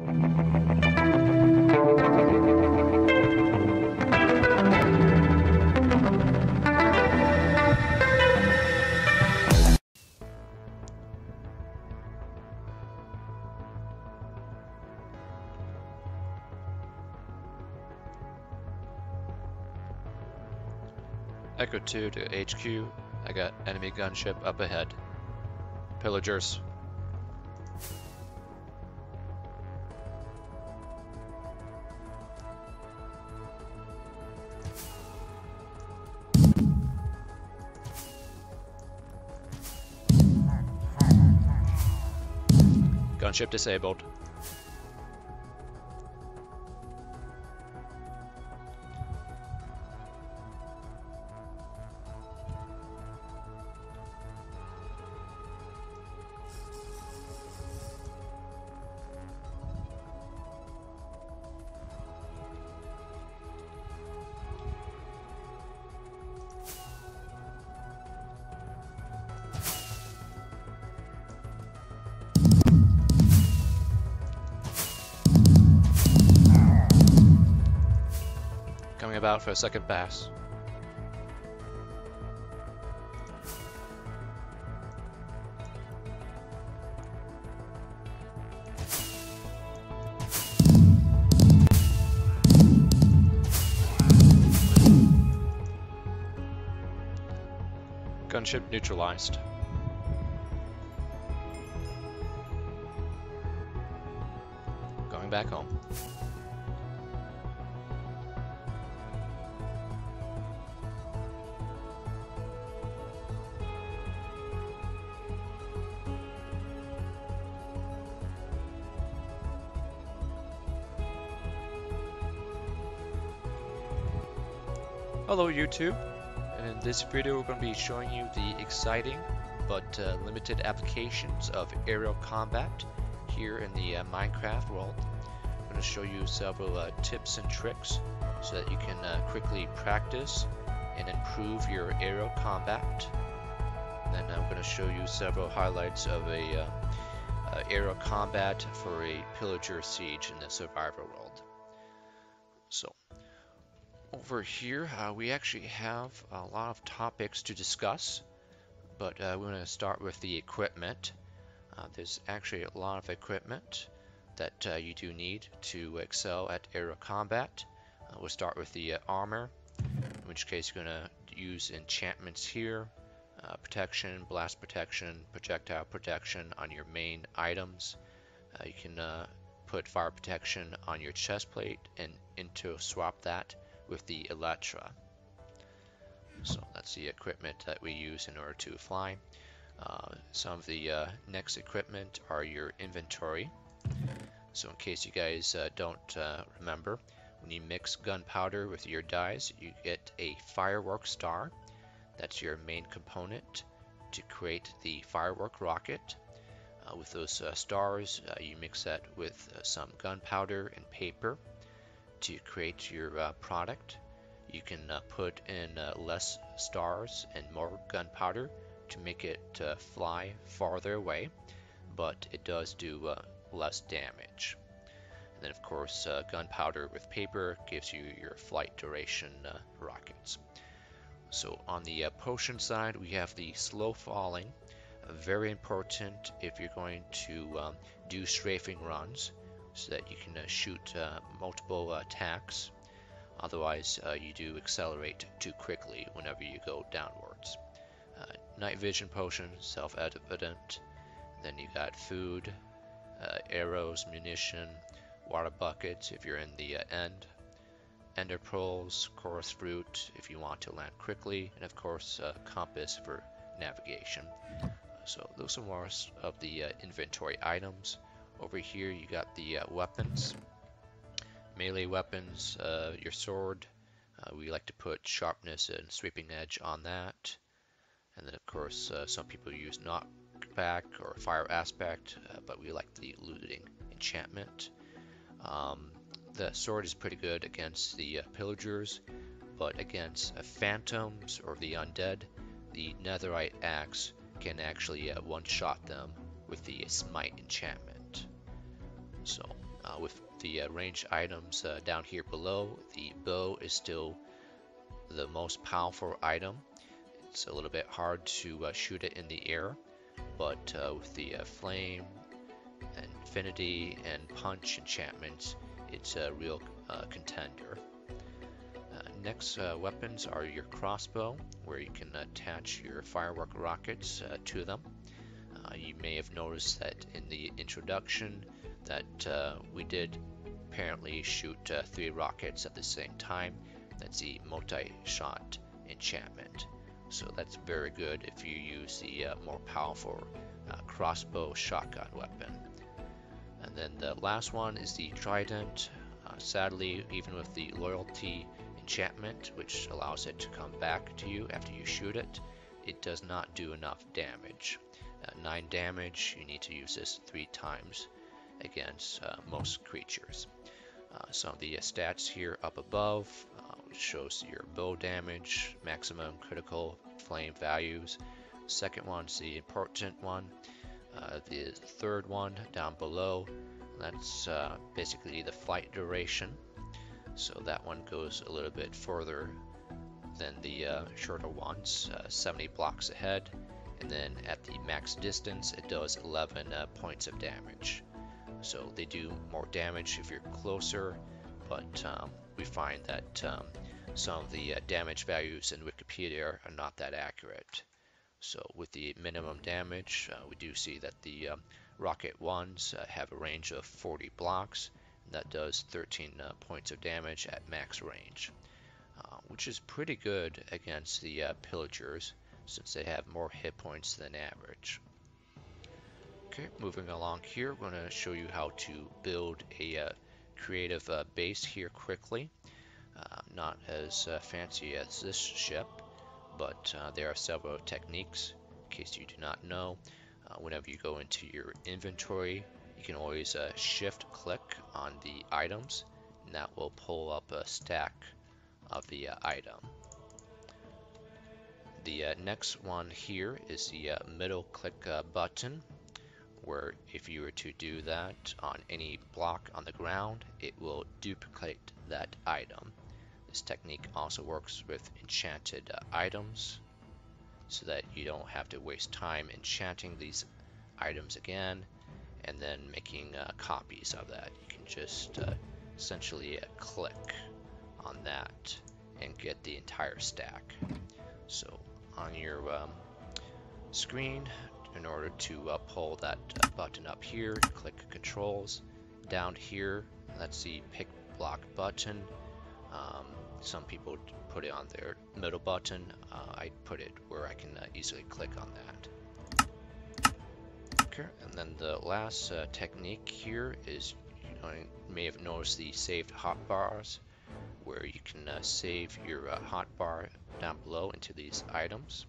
Echo 2 to HQ. I got enemy gunship up ahead. Pillagers. Gunship disabled. Coming about for a second pass. Gunship neutralized. Going back home. Hello YouTube, and in this video we're going to be showing you the exciting but limited applications of aerial combat here in the Minecraft world. I'm going to show you several tips and tricks so that you can quickly practice and improve your aerial combat. And then I'm going to show you several highlights of a aerial combat for a pillager siege in the survivor world. So over here, we actually have a lot of topics to discuss, but we're going to start with the equipment. There's actually a lot of equipment that you do need to excel at aerial combat. We'll start with the armor, in which case you're going to use enchantments here, protection, blast protection, projectile protection on your main items. You can put fire protection on your chest plate and swap that with the Elytra. So that's the equipment that we use in order to fly. Some of the next equipment are your inventory. So in case you guys don't remember, when you mix gunpowder with your dyes, you get a firework star. That's your main component to create the firework rocket. With those stars, you mix that with some gunpowder and paper to create your product. You can put in less stars and more gunpowder to make it fly farther away, but it does do less damage. And then of course gunpowder with paper gives you your flight duration rockets. So on the potion side, we have the slow falling, very important if you're going to do strafing runs, so that you can shoot multiple attacks. Otherwise, you do accelerate too quickly whenever you go downwards. Night vision potion, self-evident. Then you got food, arrows, munition, water buckets if you're in the end, ender pearls, chorus fruit if you want to land quickly, and of course compass for navigation. So those are more of the inventory items. Over here you got the weapons, melee weapons, your sword. We like to put sharpness and sweeping edge on that. And then of course some people use knockback or fire aspect, but we like the looting enchantment. The sword is pretty good against the pillagers, but against phantoms or the undead, the netherite axe can actually one-shot them with the smite enchantment. So With the ranged items down here below, the bow is still the most powerful item. It's a little bit hard to shoot it in the air, but with the flame, infinity, and punch enchantments, it's a real contender. Next weapons are your crossbow, where you can attach your firework rockets to them. You may have noticed that in the introduction that we did apparently shoot 3 rockets at the same time. That's the multi-shot enchantment. So that's very good if you use the more powerful crossbow shotgun weapon. And then the last one is the trident. Sadly, even with the loyalty enchantment, which allows it to come back to you after you shoot it, it does not do enough damage. 9 damage, you need to use this 3 times against most creatures. Some of the stats here up above, which shows your bow damage, maximum critical flame values. Second one's the important one. The third one down below, that's basically the flight duration. So that one goes a little bit further than the shorter ones, 70 blocks ahead. And then at the max distance, it does 11 points of damage. So they do more damage if you're closer, but we find that some of the damage values in Wikipedia are not that accurate. So with the minimum damage, we do see that the rocket ones have a range of 40 blocks, and that does 13 points of damage at max range, which is pretty good against the pillagers, since they have more hit points than average. Okay, moving along here, we're going to show you how to build a creative base here quickly. Not as fancy as this ship, but there are several techniques. In case you do not know, whenever you go into your inventory, you can always shift click on the items, and that will pull up a stack of the item. The next one here is the middle click button, where if you were to do that on any block on the ground, it will duplicate that item. This technique also works with enchanted items, so that you don't have to waste time enchanting these items again and then making copies of that. You can just essentially click on that and get the entire stack. So on your screen, in order to pull that button up here, click controls. Down here, that's the pick block button. Some people put it on their middle button. I put it where I can easily click on that. Okay, and then the last technique here is, you may have noticed the saved hotbars, where you can save your hotbar down below into these items.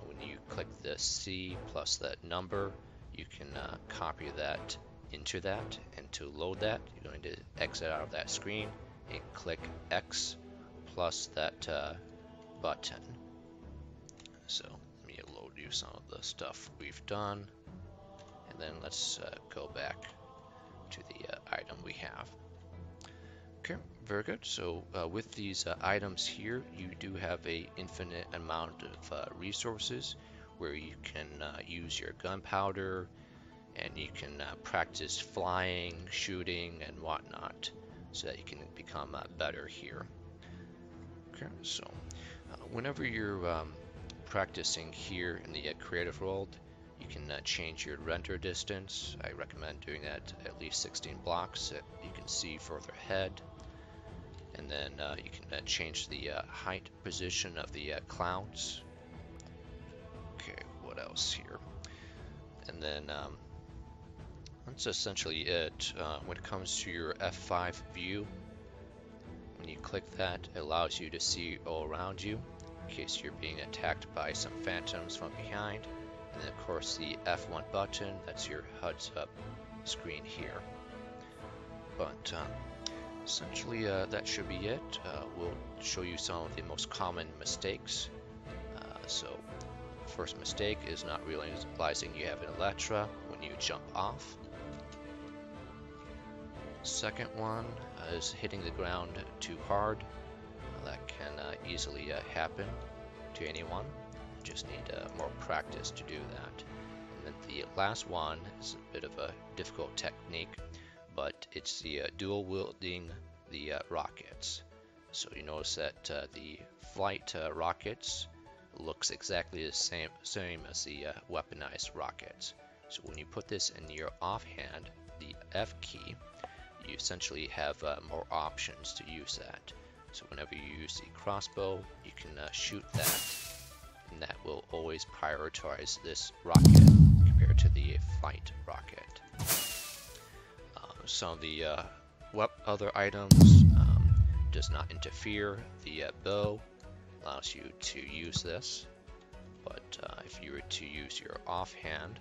When you click the C plus that number, you can copy that into that, and to load that, you're going to exit out of that screen and click X plus that button. So let me load you some of the stuff we've done, and then let's go back to the item we have. Okay, very good. So with these items here, you do have a infinite amount of resources, where you can use your gunpowder, and you can practice flying, shooting, and whatnot, so that you can become better here. Okay, so whenever you're practicing here in the creative world, you can change your render distance. I recommend doing that at least 16 blocks so you can see further ahead. And then you can change the height position of the clouds. Okay, what else here? And then that's essentially it. When it comes to your F5 view, when you click that, it allows you to see all around you in case you're being attacked by some phantoms from behind. And then of course the F1 button, that's your heads up screen here. But essentially that should be it. We'll show you some of the most common mistakes. So first mistake is not realizing you have an Elytra when you jump off. Second one is hitting the ground too hard. That can easily happen to anyone. You just need more practice to do that. And then the last one is a bit of a difficult technique, but it's the dual wielding the rockets. So you notice that the flight rockets looks exactly the same as the weaponized rockets. So when you put this in your offhand, the F key, you essentially have more options to use that. So whenever you use the crossbow, you can shoot that, and that will always prioritize this rocket compared to the flight rocket. Some of the other items does not interfere. The bow allows you to use this, but if you were to use your offhand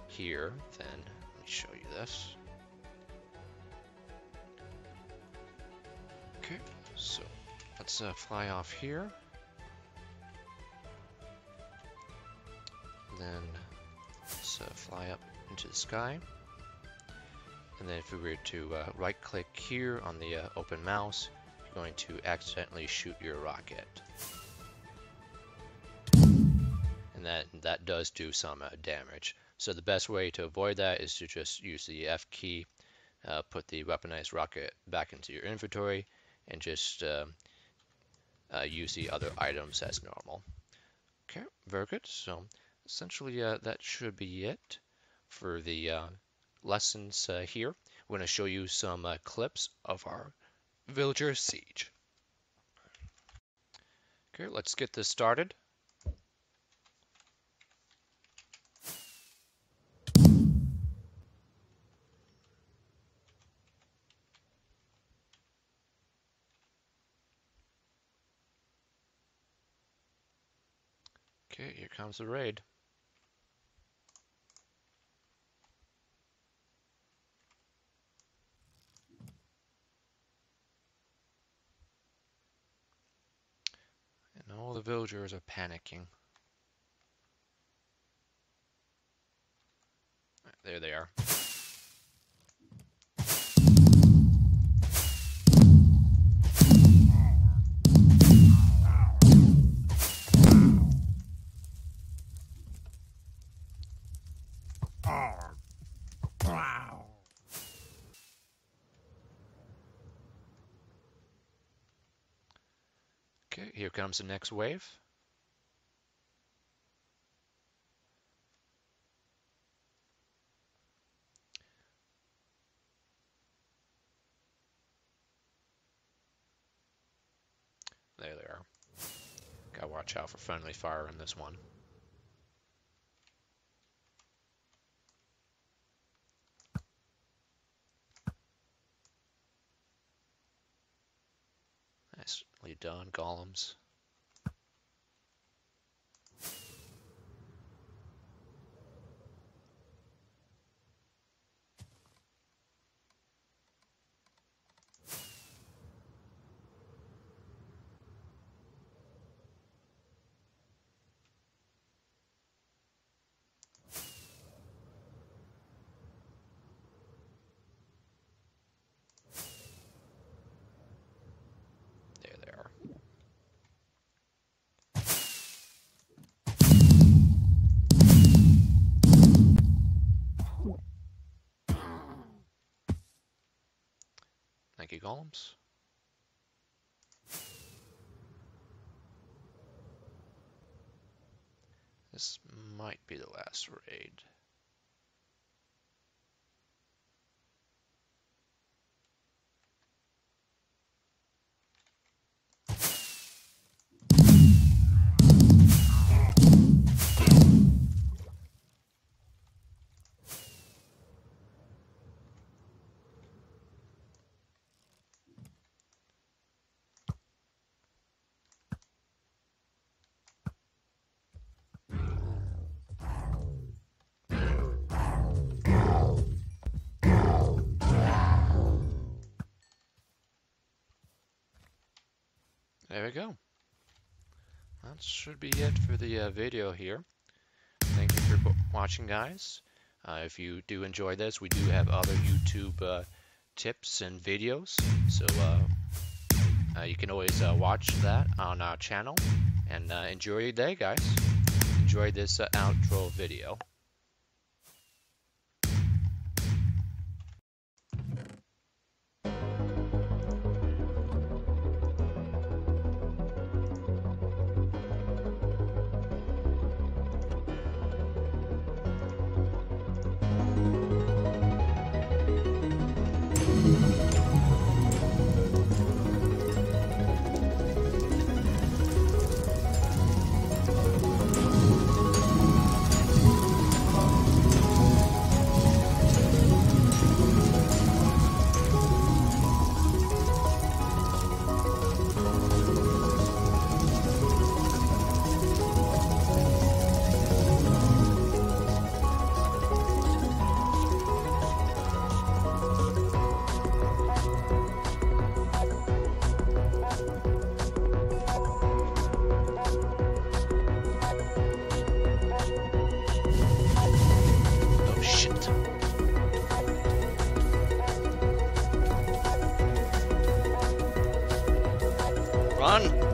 here, then let me show you this. Okay, so let's fly off here. Then let's fly up into the sky. And then if we were to right click here on the open mouse, you're going to accidentally shoot your rocket. And that does do some damage. So the best way to avoid that is to just use the F key, put the weaponized rocket back into your inventory, and just use the other items as normal. Okay, very good. So essentially that should be it for the lessons here. We're going to show you some clips of our villager siege. Okay, let's get this started. Okay, here comes the raid. And all the villagers are panicking. There they are. Okay, here comes the next wave. There they are. Gotta watch out for friendly fire in this one. Nicely done, golems. There they are. Thank you, golems. This might be the last raid. There we go. That should be it for the video here. Thank you for watching, guys. If you do enjoy this, we do have other YouTube tips and videos. So you can always watch that on our channel. And enjoy your day, guys. Enjoy this outro video. Run!